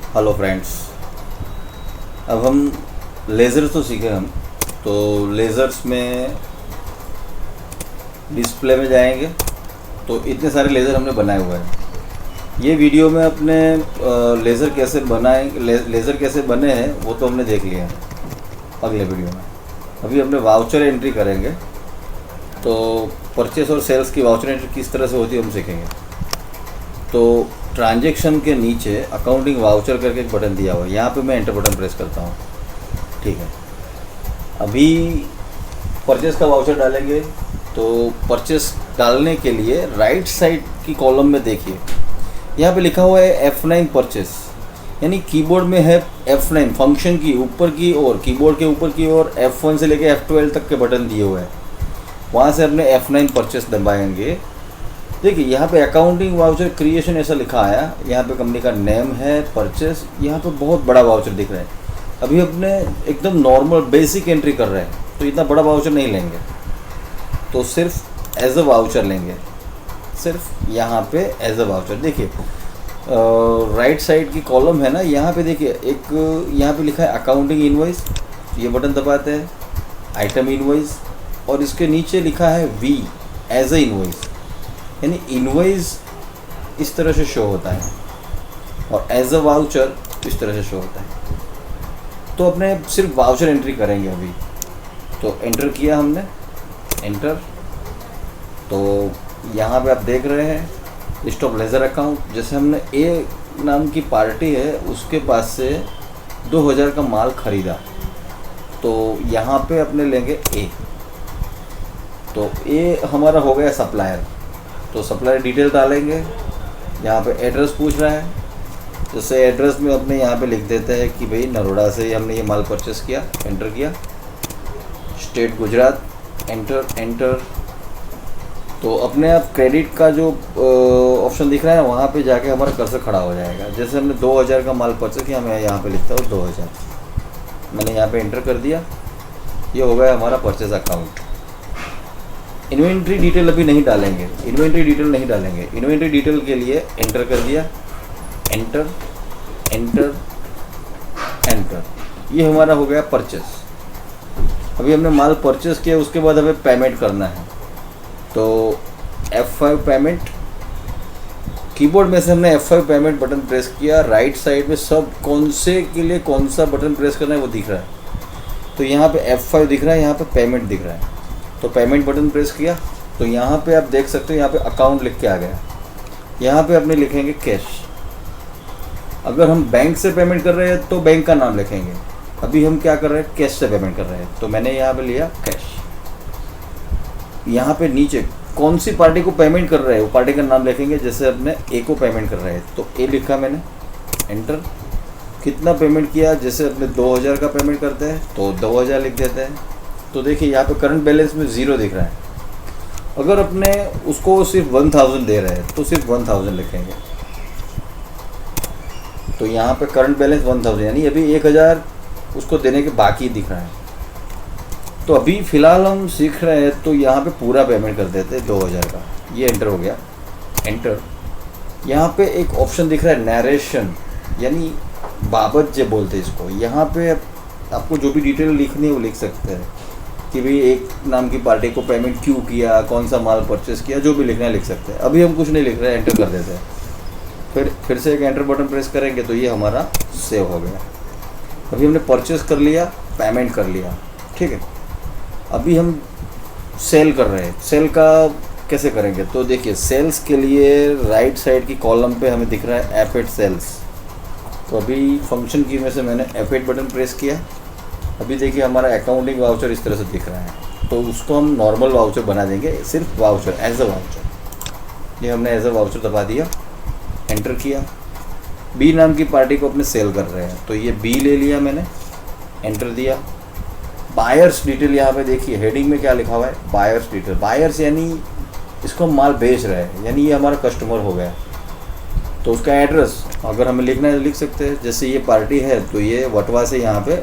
Hello friends. अब हम laser तो सीखे हम। तो लेज़र्स में डिस्प्ले में जाएंगे तो इतने सारे लेज़र हमने बनाए हुए हैं। ये वीडियो में अपने लेज़र कैसे बनाए लेज़र कैसे बने हैं वो तो हमने देख लिया है अगले वीडियो में। अभी हमने वाउचर एंट्री करेंगे तो परचेस और सेल्स की वाउचर एंट्री किस तरह से होती है हम सीखेंगे। तो ट्रांजैक्शन के नीचे अकाउंटिंग वाउचर करके एक बटन दिया हुआ है, यहाँ पे मैं एंटर बटन प्रेस करता हूँ। ठीक है, अभी परचेस का वाउचर डालेंगे तो परचेस डालने के लिए राइट साइड की कॉलम में देखिए यहाँ पे लिखा हुआ है F9 परचेस, यानी कीबोर्ड में है F9 फंक्शन की ऊपर की ओर, कीबोर्ड के ऊपर की ओर F1 से लेके F12 तक के बटन दिए हुए हैं। वहाँ से अपने F9 परचेस दबाएंगे। देखिए यहाँ पे अकाउंटिंग वाउचर क्रिएशन ऐसा लिखा आया, यहाँ पे कंपनी का नेम है, परचेस, यहाँ पे बहुत बड़ा वाउचर दिख रहा है। अभी अपने एकदम नॉर्मल बेसिक एंट्री कर रहे हैं तो इतना बड़ा वाउचर नहीं लेंगे, तो सिर्फ एज अ वाउचर लेंगे, सिर्फ यहाँ पे एज अ वाउचर। देखिए राइट साइड की कॉलम है ना, यहाँ पे देखिए एक यहाँ पे लिखा है अकाउंटिंग इनवॉइस, ये बटन दबाते हैं, आइटम इनवॉइस, और इसके नीचे लिखा है वी एज अ इनवॉइस, यानी इनवॉइस इस तरह से शो होता है और एज अ वाउचर इस तरह से शो होता है। तो अपने सिर्फ वाउचर एंट्री करेंगे अभी। तो एंटर किया हमने, एंटर। तो यहाँ पे आप देख रहे हैं लिस्ट ऑफ लेज़र अकाउंट। जैसे हमने ए नाम की पार्टी है उसके पास से 2000 का माल ख़रीदा, तो यहाँ पे अपने लेंगे ए। तो ए हमारा हो गया सप्लायर, तो सप्लायर डिटेल डालेंगे। यहाँ पे एड्रेस पूछ रहा है, जैसे एड्रेस में अपने यहाँ पे लिख देते हैं कि भाई नरोड़ा से हमने ये माल परचेस किया, एंटर किया। State Gujarat, enter enter. तो अपने आप क्रेडिट का जो ऑप्शन दिख रहा है वहाँ पे जाके हमारा कर्सर खड़ा हो जाएगा। जैसे हमने 2000 का माल परचेस किया, मैं यहाँ पे लिखता हूँ 2000, मैंने यहाँ पे एंटर कर दिया। ये हो गया हमारा परचेस अकाउंट। इन्वेंट्री डिटेल अभी नहीं डालेंगे, इन्वेंट्री डिटेल नहीं डालेंगे। इन्वेंट्री डिटेल के लिए एंटर कर दिया, एंटर एंटर एंटर। ये हमारा हो गया परचेस। अभी हमने माल परचेस किया, उसके बाद हमें पेमेंट करना है। तो F5 पेमेंट, कीबोर्ड में से हमने F5 पेमेंट बटन प्रेस किया। राइट साइड में सब कौन से के लिए कौन सा बटन प्रेस करना है वो दिख रहा है। तो यहाँ पे F5 दिख रहा है, यहाँ पे पेमेंट दिख रहा है। तो पेमेंट बटन प्रेस किया तो यहाँ पे आप देख सकते हो यहाँ पे अकाउंट लिख के आ गया। यहाँ पे अपने लिखेंगे कैश। अगर हम बैंक से पेमेंट कर रहे हैं तो बैंक का नाम लिखेंगे। अभी हम क्या कर रहे हैं, कैश से पेमेंट कर रहे हैं, तो मैंने यहाँ पे लिया कैश। यहाँ पे नीचे कौन सी पार्टी को पेमेंट कर रहे हैं वो पार्टी का नाम लिखेंगे। जैसे अपने ए को पेमेंट कर रहे हैं तो ए लिखा मैंने, एंटर। कितना पेमेंट किया, जैसे अपने 2000 का पेमेंट करते हैं तो 2000 लिख देते हैं। तो देखिए यहाँ पे करंट बैलेंस में 0 दिख रहा है। अगर अपने उसको सिर्फ 1000 दे रहे हैं तो सिर्फ 1000 लिखेंगे। तो यहाँ पे करंट बैलेंस 1000, यानी अभी 1000 उसको देने के बाकी दिख रहा है। तो अभी फ़िलहाल हम सीख रहे हैं तो यहाँ पे पूरा पेमेंट कर देते हैं 2000 का। ये एंटर हो गया, एंटर। यहाँ पे एक ऑप्शन दिख रहा है नरेशन, यानी बाबत जो बोलते हैं इसको। यहाँ पे आपको जो भी डिटेल लिखनी है वो लिख सकते हैं कि भाई एक नाम की पार्टी को पेमेंट क्यों किया, कौन सा माल परचेस किया, जो भी लिखना है लिख सकते हैं। अभी हम कुछ नहीं लिख रहे हैं, एंटर कर देते हैं। फिर से एक एंटर बटन प्रेस करेंगे तो ये हमारा सेव हो गया। अभी हमने परचेस कर लिया, पेमेंट कर लिया, ठीक है। अभी हम सेल कर रहे हैं। सेल का कैसे करेंगे, तो देखिए सेल्स के लिए राइट साइड की कॉलम पे हमें दिख रहा है F8 सेल्स। तो अभी फंक्शन की में से मैंने F8 बटन प्रेस किया। अभी देखिए हमारा अकाउंटिंग वाउचर इस तरह से दिख रहा है। तो उसको हम नॉर्मल वाउचर बना देंगे, सिर्फ वाउचर, एज अ वाउचर। ये हमने एज अ वाउचर दबा दिया, एंटर किया। बी नाम की पार्टी को अपने सेल कर रहे हैं तो ये बी ले लिया मैंने, एंटर दिया। बायर्स डिटेल यहाँ पे देखिए हेडिंग में क्या लिखा हुआ है, बायर्स डिटेल। बायर्स यानी इसको हम माल बेच रहे हैं, यानी ये हमारा कस्टमर हो गया। तो उसका एड्रेस अगर हमें लिखना है तो लिख सकते हैं। जैसे ये पार्टी है तो ये वटवा से यहाँ पे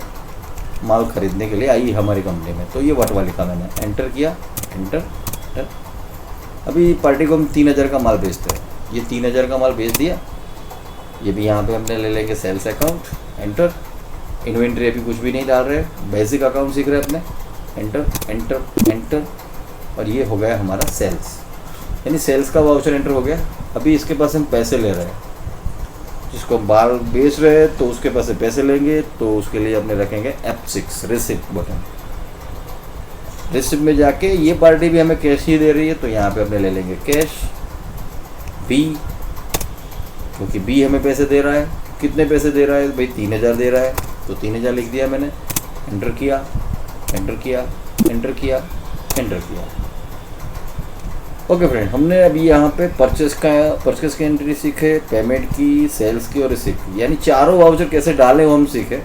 माल ख़रीदने के लिए आई हमारी कंपनी में, तो ये वटवा लिखा मैंने, एंटर किया, एंटर। अभी पार्टी को हम 3000 का माल बेचते हैं, ये 3000 का माल बेच दिया। ये भी यहाँ पे हमने ले लेंगे सेल्स अकाउंट, एंटर। इन्वेंट्री अभी कुछ भी नहीं डाल रहे, बेसिक अकाउंट सीख रहे हैं अपने, एंटर एंटर एंटर। और ये हो गया हमारा सेल्स, यानी सेल्स का वाउचर एंटर हो गया। अभी इसके पास हम पैसे ले रहे हैं, जिसको बाल बेच रहे हैं तो उसके पास से पैसे लेंगे, तो उसके लिए अपने रखेंगे F6 रिसिप्ट बटन। रिसिप्ट में जाके ये पार्टी भी हमें कैश ही दे रही है, तो यहाँ पे अपने ले लेंगे कैश बी, क्योंकि बी हमें पैसे दे रहा है। कितने पैसे दे रहा है भाई? 3000 दे रहा है, तो 3000 लिख दिया मैंने, एंटर किया एंटर किया एंटर किया एंटर किया। ओके फ्रेंड, हमने अभी यहाँ पे परचेस की एंट्री सीखे, पेमेंट की, सेल्स की और रिसिप्ट की, यानी चारों वाउचर कैसे डालें वो हम सीखे।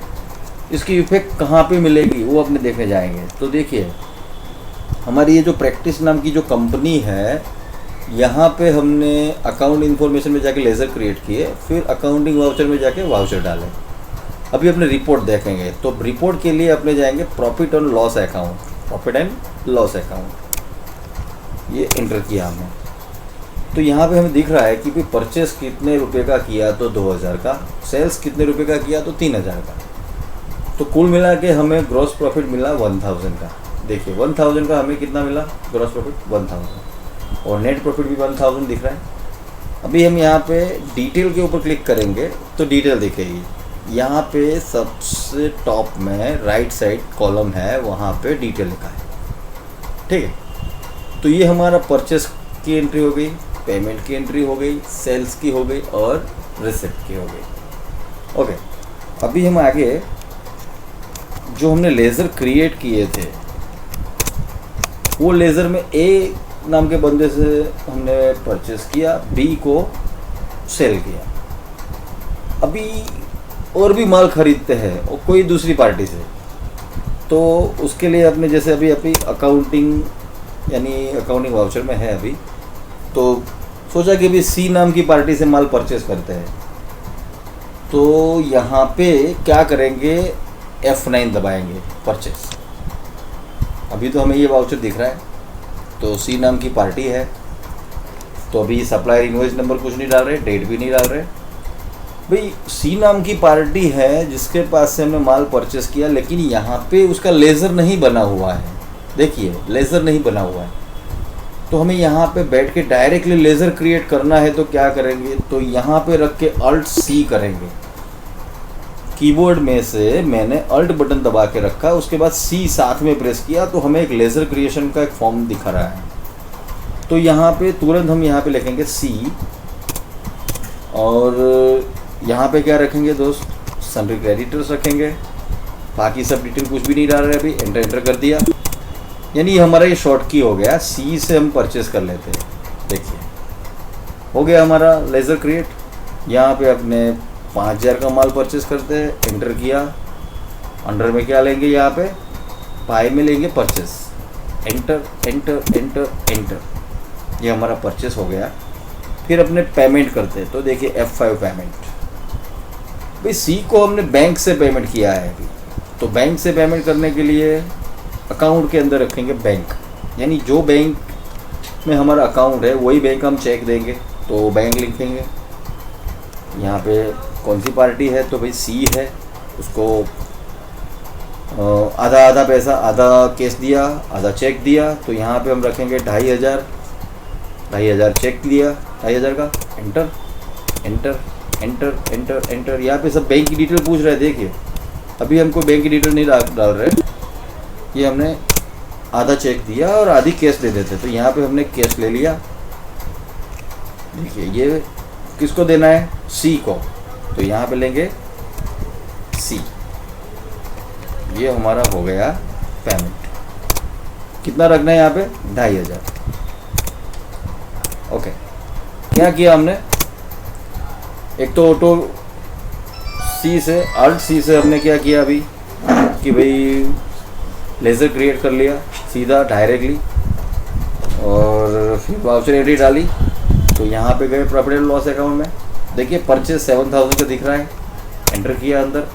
इसकी इफेक्ट कहाँ पे मिलेगी वो अपने देखने जाएंगे। तो देखिए, हमारी ये जो प्रैक्टिस नाम की जो कंपनी है, यहाँ पे हमने अकाउंट इन्फॉर्मेशन में जाके लेज़र क्रिएट किए, फिर अकाउंटिंग वाउचर में जाके वाउचर डालें। अभी अपने रिपोर्ट देखेंगे, तो रिपोर्ट के लिए अपने जाएंगे profit and loss account, profit and loss account, ये एंटर किया हमने। तो यहाँ पे हमें दिख रहा है कि भाई परचेस कितने रुपए का किया तो 2000 का, सेल्स कितने रुपए का किया तो 3000 का, तो कुल मिला के हमें ग्रॉस प्रॉफिट मिला 1000 का। देखिए 1000 का हमें कितना मिला? ग्रॉस प्रॉफिट 1000, और नेट प्रॉफिट भी 1000 दिख रहा है। अभी हम यहाँ पे डिटेल के ऊपर क्लिक करेंगे तो डिटेल दिखेगी। यहाँ पे सबसे टॉप में राइट साइड कॉलम है, वहाँ पे डिटेल लिखा है, ठीक है। तो ये हमारा परचेस की एंट्री हो गई, पेमेंट की एंट्री हो गई, सेल्स की हो गई और रिसिप्ट की हो गई। ओके, अभी हम आगे जो हमने लेज़र क्रिएट किए थे, वो लेज़र में ए नाम के बंदे से हमने परचेस किया, बी को सेल किया। अभी और भी माल खरीदते हैं और कोई दूसरी पार्टी से, तो उसके लिए अपने जैसे अभी अकाउंटिंग यानी अकाउंटिंग वाउचर में है अभी, तो सोचा कि अभी सी नाम की पार्टी से माल परचेस करते हैं। तो यहाँ पे क्या करेंगे? F9 दबाएंगे, परचेस। अभी तो हमें ये वाउचर दिख रहा है, तो सी नाम की पार्टी है, तो अभी सप्लायर इनवॉइस नंबर कुछ नहीं डाल रहे, डेट भी नहीं डाल रहे। भाई सी नाम की पार्टी है जिसके पास से हमने माल परचेस किया, लेकिन यहाँ पे उसका लेज़र नहीं बना हुआ है। देखिए लेज़र नहीं बना हुआ है, तो हमें यहाँ पे बैठ के डायरेक्टली लेज़र क्रिएट करना है। तो क्या करेंगे? तो यहाँ पे रख के Alt+C करेंगे। कीबोर्ड में से मैंने Alt बटन दबा के रखा, उसके बाद C साथ में प्रेस किया, तो हमें एक लेज़र क्रिएशन का एक फॉर्म दिखा रहा है। तो यहाँ पे तुरंत हम यहाँ पे लिखेंगे C, और यहाँ पे क्या रखेंगे दोस्त? सन्ड्री क्रेडिटर्स रखेंगे। बाकी सब डिटेल कुछ भी नहीं डाल रहे अभी, एंटर कर दिया, यानी हमारा ये शॉर्ट की हो गया। सी से हम परचेस कर लेते हैं। देखिए हो गया हमारा लेज़र क्रिएट। यहाँ पे अपने 5000 का माल परचेस करते हैं, एंटर किया। अंडर में क्या लेंगे? यहाँ पे पाई में लेंगे purchase, enter enter enter enter, ये हमारा परचेस हो गया। फिर अपने पेमेंट करते हैं, तो देखिए F5 पेमेंट। भाई सी को हमने बैंक से पेमेंट किया है अभी, तो बैंक से पेमेंट करने के लिए अकाउंट के अंदर रखेंगे बैंक, यानी जो बैंक में हमारा अकाउंट है वही बैंक हम चेक देंगे, तो बैंक लिखेंगे। यहाँ पे कौन सी पार्टी है? तो भाई सी है, उसको आधा आधा पैसा, आधा कैश दिया, आधा चेक दिया, तो यहाँ पे हम रखेंगे 2500 चेक दिया 2500 का, enter enter enter enter enter. यहाँ पे सब बैंक की डिटेल पूछ रहे हैं। देखिए अभी हमको बैंक की डिटेल नहीं डाल रहे, ये हमने आधा चेक दिया और आधी कैश दे देते, तो यहाँ पे हमने कैश ले लिया। देखिए ये किसको देना है? सी को, तो यहाँ पे लेंगे सी। ये हमारा हो गया पेमेंट। कितना रखना है यहाँ पे? 2500। ओके, क्या किया हमने? एक तो ऑटो सी से, Alt+C से हमने क्या किया अभी कि भाई लेज़र क्रिएट कर लिया सीधा डायरेक्टली, और फिर वाउचर एंट्री डाली, तो यहाँ पे गए प्रॉफिट एंड लॉस अकाउंट में। देखिए परचेस 7000 का दिख रहा है, एंटर किया, अंदर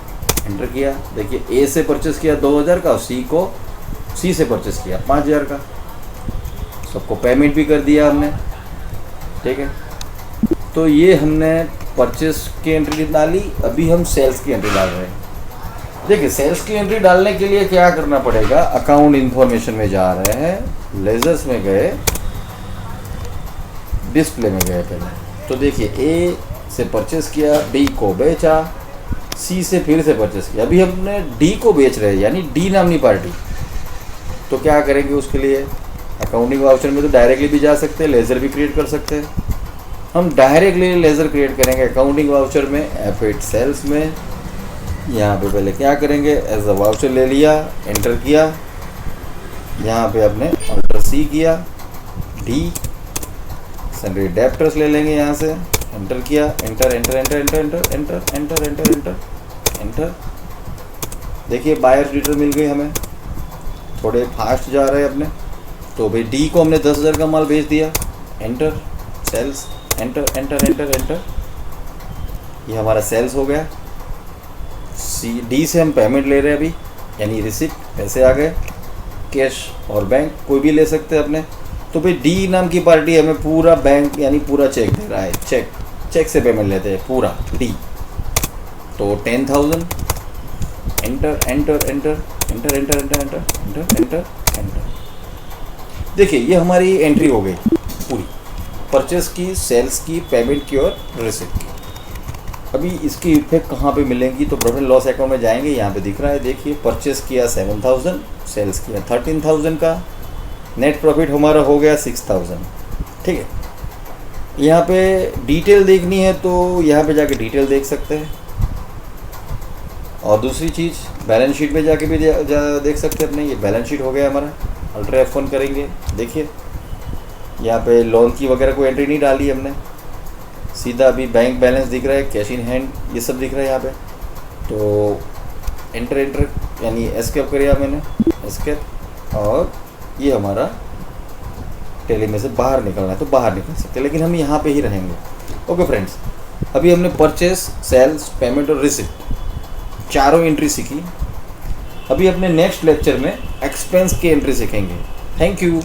एंटर किया। देखिए ए से परचेस किया 2000 का, और सी से परचेस किया 5000 का। सबको पेमेंट भी कर दिया हमने, ठीक है। तो ये हमने परचेस की एंट्री डाली, अभी हम सेल्स की एंट्री डाल रहे हैं। देखिए सेल्स की एंट्री डालने के लिए क्या करना पड़ेगा, अकाउंट इंफॉर्मेशन में जा रहे हैं, लेजर्स में गए, डिस्प्ले में गए पहले। तो देखिए ए से परचेस किया, बी को बेचा, सी से फिर से परचेस किया, अभी हमने डी को बेच रहे हैं, यानी डी नामनी पार्टी। तो क्या करेंगे उसके लिए, अकाउंटिंग वाउचर में तो डायरेक्टली भी जा सकते हैं, लेजर भी क्रिएट कर सकते हैं। हम डायरेक्टली लेजर क्रिएट करेंगे अकाउंटिंग वाउचर में, F8 सेल्स में। यहाँ पे पहले क्या करेंगे, एज अ वाउचर ले लिया, एंटर किया, यहाँ पे आपने ऑल्टर सी किया, डी सन्ड्री डेप्टर्स ले लेंगे, यहाँ से एंटर किया, enter enter enter enter enter enter enter enter enter enter. देखिए बायर्स डिटेल मिल गई हमें, थोड़े फास्ट जा रहे हैं अपने। तो भाई डी को हमने 10,000 का माल बेच दिया, enter sales, enter enter enter enter, ये हमारा सेल्स हो गया। सी डी से हम पेमेंट ले रहे हैं अभी, यानी रिसिप्ट, पैसे आ गए, कैश और बैंक कोई भी ले सकते हैं अपने। तो भाई डी नाम की पार्टी हमें पूरा बैंक यानी पूरा चेक दे रहा है, चेक से पेमेंट लेते हैं पूरा डी। तो 10,000, enter enter enter enter enter enter enter enter enter enter. देखिए ये हमारी एंट्री हो गई पूरी, परचेस की, सेल्स की, पेमेंट की और रिसिप्ट की। अभी इसकी इफेक्ट कहाँ पे मिलेंगी, तो प्रॉफिट लॉस अकाउंट में जाएंगे, यहाँ पे दिख रहा है, देखिए परचेस किया 7,000, सेल्स किया 13,000 का, नेट प्रॉफिट हमारा हो गया 6,000। ठीक है, यहाँ पे डिटेल देखनी है तो यहाँ पे जाके डिटेल देख सकते हैं। और दूसरी चीज़ बैलेंस शीट में जाके भी देख सकते हैं अपने, ये बैलेंस शीट हो गया हमारा। अल्ट्रा F1 करेंगे, देखिए यहाँ पे लोन की वगैरह कोई एंट्री नहीं डाली हमने, सीधा अभी बैंक बैलेंस दिख रहा है, कैश इन हैंड ये सब दिख रहा है यहाँ पे। तो एंटर एंटर यानी एस्केप करिए मैंने, एस्केप, और ये हमारा टेली में से बाहर निकलना है तो बाहर निकल सकते हैं, लेकिन हम यहाँ पे ही रहेंगे। ओके फ्रेंड्स, अभी हमने परचेस, सेल्स, पेमेंट और रिसिप्ट चारों एंट्री सीखी। अभी अपने नेक्स्ट लेक्चर में एक्सपेंस की एंट्री सीखेंगे। Thank you.